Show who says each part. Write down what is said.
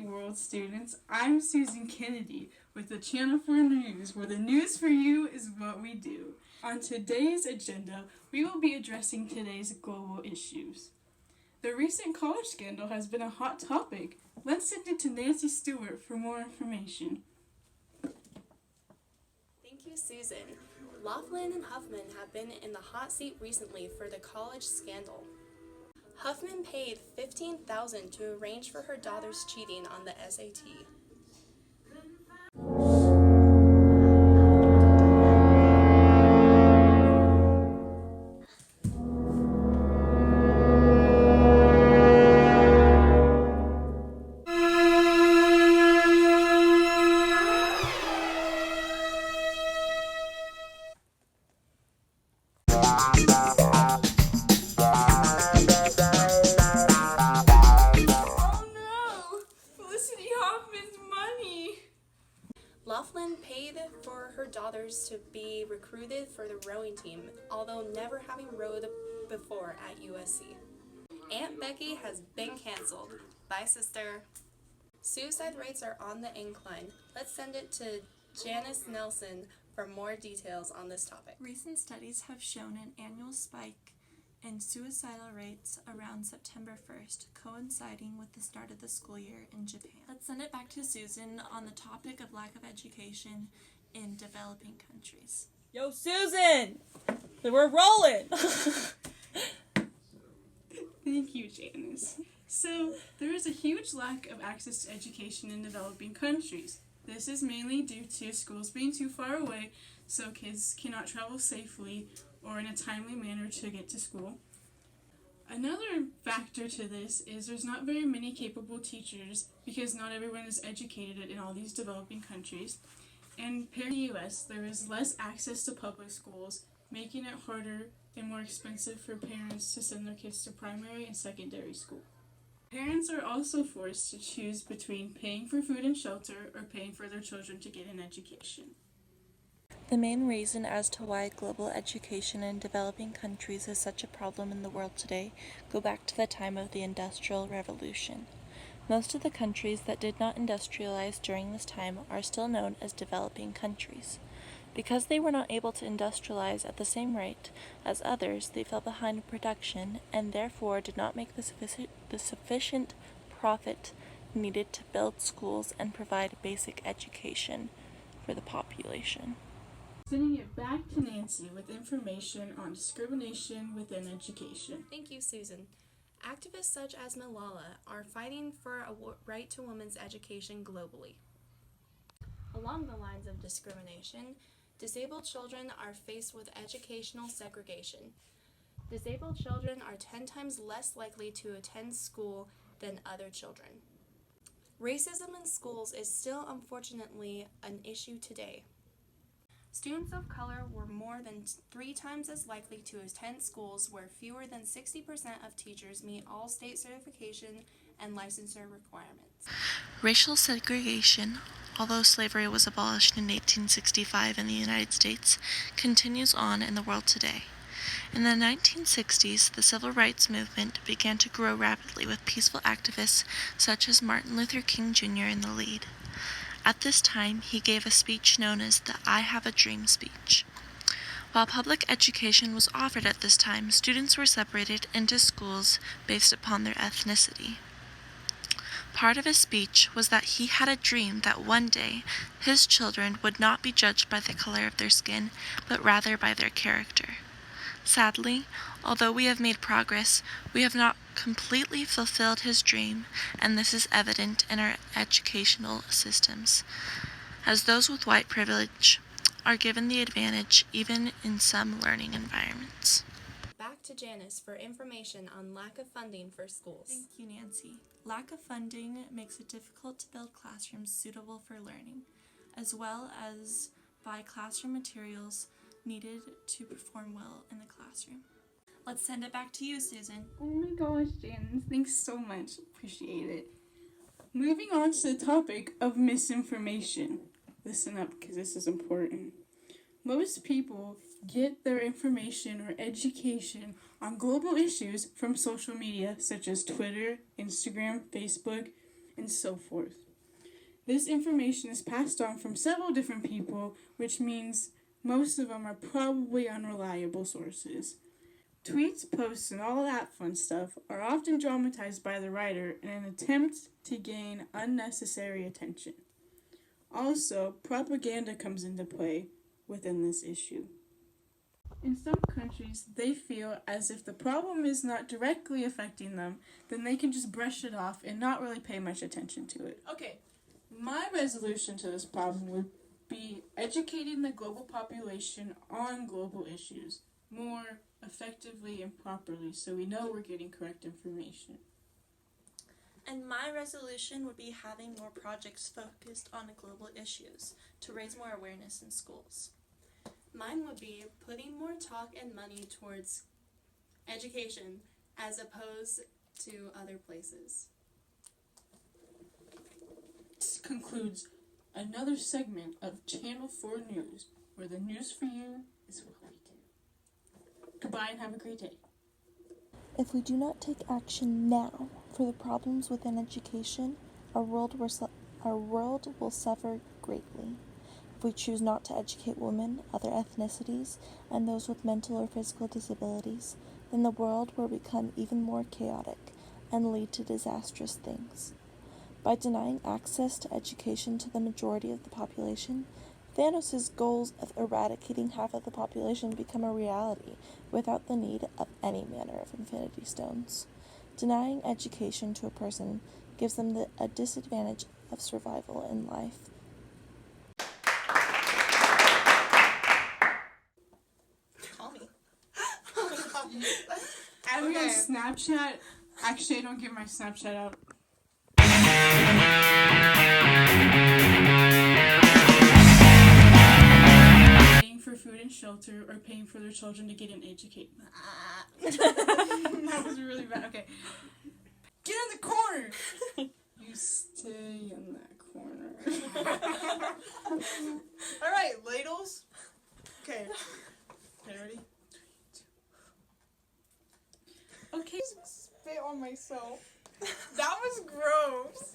Speaker 1: World students. I'm Susan Kennedy with the Channel 4 News, where the news for you is what we do. On today's agenda, we will be addressing today's global issues. The recent college scandal has been a hot topic. Let's send it to Nancy Stewart for more information.
Speaker 2: Thank you, Susan. Laughlin and Huffman have been in the hot seat recently for the college scandal. Huffman paid $15,000 to arrange for her daughter's cheating on the SAT. Laughlin paid for her daughters to be recruited for the rowing team, although never having rowed before at USC. Aunt Becky has been canceled. Bye, sister. Suicide rates are on the incline. Let's send it to Janice Nelson for more details on this topic.
Speaker 3: Recent studies have shown an annual spike in suicidal rates around September 1st, coinciding with the start of the school year in Japan. Let's send it back to Susan on the topic of lack of education in developing countries.
Speaker 4: Yo, Susan! We're rolling!
Speaker 1: Thank you, Janice. So, there is a huge lack of access to education in developing countries. This is mainly due to schools being too far away, so kids cannot travel safely or in a timely manner to get to school. Another factor to this is there's not very many capable teachers because not everyone is educated in all these developing countries. And here in the U.S., there is less access to public schools, making it harder and more expensive for parents to send their kids to primary and secondary school. Parents are also forced to choose between paying for food and shelter or paying for their children to get an education.
Speaker 3: The main reason as to why global education in developing countries is such a problem in the world today go back to the time of the Industrial Revolution. Most of the countries that did not industrialize during this time are still known as developing countries. Because they were not able to industrialize at the same rate as others, they fell behind in production and therefore did not make the sufficient profit needed to build schools and provide basic education for the population.
Speaker 1: Sending it back to Nancy with information on discrimination within education.
Speaker 2: Thank you, Susan. Activists such as Malala are fighting for a right to women's education globally. Along the lines of discrimination, disabled children are faced with educational segregation. Disabled children are 10 times less likely to attend school than other children. Racism in schools is still unfortunately an issue today. Students of color were more than 3 times as likely to attend schools where fewer than 60% of teachers meet all state certification and licensure requirements.
Speaker 3: Racial segregation, although slavery was abolished in 1865 in the United States, continues on in the world today. In the 1960s, the civil rights movement began to grow rapidly with peaceful activists such as Martin Luther King Jr. in the lead. At this time, he gave a speech known as the I Have a Dream speech. While public education was offered at this time, students were separated into schools based upon their ethnicity. Part of his speech was that he had a dream that one day his children would not be judged by the color of their skin, but rather by their character. Sadly, although we have made progress, we have not completely fulfilled his dream, and this is evident in our educational systems, as those with white privilege are given the advantage even in some learning environments.
Speaker 2: Back to Janice for information on lack of funding for schools.
Speaker 3: Thank you, Nancy. Lack of funding makes it difficult to build classrooms suitable for learning, as well as buy classroom materials needed to perform well in the classroom. Let's send it back to you, Susan.
Speaker 1: Oh my gosh, Janice, thanks so much. Appreciate it. Moving on to the topic of misinformation. Listen up, because this is important. Most people get their information or education on global issues from social media such as Twitter, Instagram, Facebook, and so forth. This information is passed on from several different people, which means most of them are probably unreliable sources. Tweets, posts, and all that fun stuff are often dramatized by the writer in an attempt to gain unnecessary attention. Also, propaganda comes into play within this issue. In some countries, they feel as if the problem is not directly affecting them, then they can just brush it off and not really pay much attention to it. Okay, my resolution to this problem would be educating the global population on global issues more effectively and properly so we know we're getting correct information.
Speaker 3: And my resolution would be having more projects focused on global issues to raise more awareness in schools.
Speaker 2: Mine would be putting more talk and money towards education as opposed to other places.
Speaker 1: This concludes another segment of Channel 4 News, where the news for you is what we do. Goodbye and have a great day.
Speaker 5: If we do not take action now for the problems within education, our world will suffer greatly. If we choose not to educate women, other ethnicities, and those with mental or physical disabilities, then the world will become even more chaotic and lead to disastrous things. By denying access to education to the majority of the population, Thanos' goals of eradicating half of the population become a reality without the need of any manner of Infinity Stones. Denying education to a person gives them a disadvantage of survival in life.
Speaker 2: Call me.
Speaker 1: Add me on Snapchat. Actually, I don't give my Snapchat out. Paying for food and shelter or paying for their children to get an education. That was really bad. Okay. Get in the corner! You stay in that corner.
Speaker 6: Alright, ladles. Okay. Okay, ready?
Speaker 1: Okay.
Speaker 6: Spit on myself. That was gross.